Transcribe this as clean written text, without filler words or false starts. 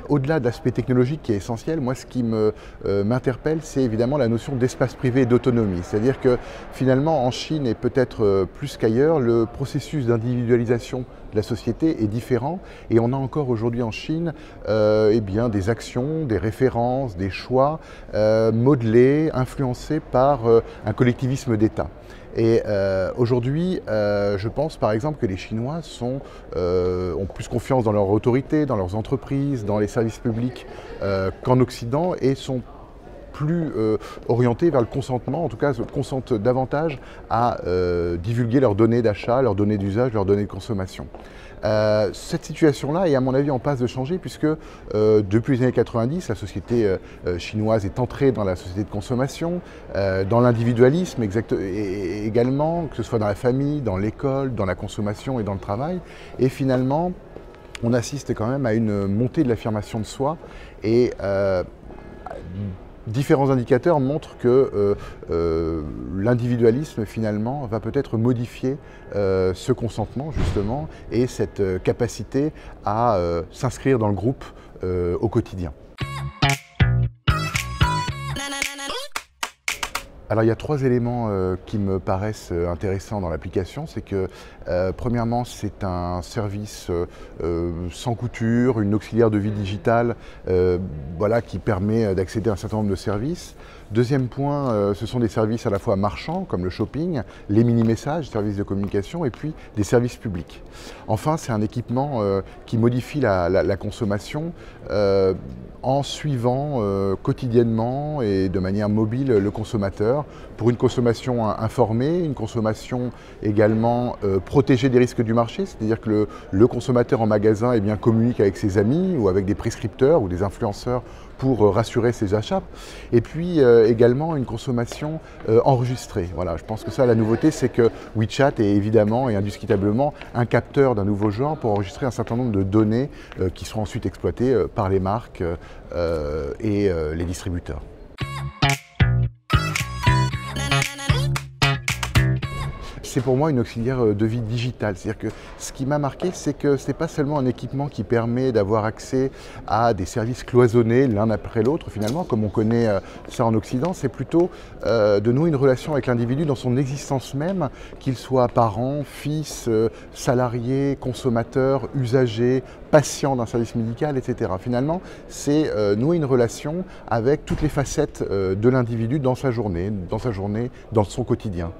Au-delà de l'aspect technologique qui est essentiel, moi ce qui m'interpelle, c'est évidemment la notion d'espace privé et d'autonomie. C'est-à-dire que finalement en Chine et peut-être plus qu'ailleurs, le processus d'individualisation de la société est différent et on a encore aujourd'hui en Chine eh bien, des actions, des références, des choix modelés, influencés par un collectivisme d'État. Et aujourd'hui, je pense par exemple que les Chinois ont plus confiance dans leur autorité, dans leurs entreprises, dans les services publics qu'en Occident et sont plus orientés vers le consentement, en tout cas consentent davantage à divulguer leurs données d'achat, leurs données d'usage, leurs données de consommation. Cette situation-là est à mon avis en passe de changer puisque depuis les années 90, la société chinoise est entrée dans la société de consommation, dans l'individualisme également, que ce soit dans la famille, dans l'école, dans la consommation et dans le travail. Et finalement, on assiste quand même à une montée de l'affirmation de soi et différents indicateurs montrent que l'individualisme finalement va peut-être modifier ce consentement justement et cette capacité à s'inscrire dans le groupe au quotidien. Alors il y a trois éléments qui me paraissent intéressants dans l'application. C'est que premièrement c'est un service sans couture, une auxiliaire de vie digitale voilà, qui permet d'accéder à un certain nombre de services. Deuxième point, ce sont des services à la fois marchands comme le shopping, les mini-messages, services de communication et puis des services publics. Enfin c'est un équipement qui modifie la consommation en suivant quotidiennement et de manière mobile le consommateur pour une consommation informée, une consommation également protégée des risques du marché, c'est-à-dire que le consommateur en magasin eh bien, communique avec ses amis ou avec des prescripteurs ou des influenceurs pour rassurer ses achats. Et puis également une consommation enregistrée. Voilà, je pense que ça, la nouveauté, c'est que WeChat est évidemment et indiscutablement un capteur d'un nouveau genre pour enregistrer un certain nombre de données qui seront ensuite exploitées par les marques et les distributeurs. C'est pour moi une auxiliaire de vie digitale. C'est-à-dire que ce qui m'a marqué, c'est que ce n'est pas seulement un équipement qui permet d'avoir accès à des services cloisonnés l'un après l'autre, finalement, comme on connaît ça en Occident, c'est plutôt de nouer une relation avec l'individu dans son existence même, qu'il soit parent, fils, salarié, consommateur, usager, patient d'un service médical, etc. Finalement, c'est nouer une relation avec toutes les facettes de l'individu dans sa journée, dans son quotidien.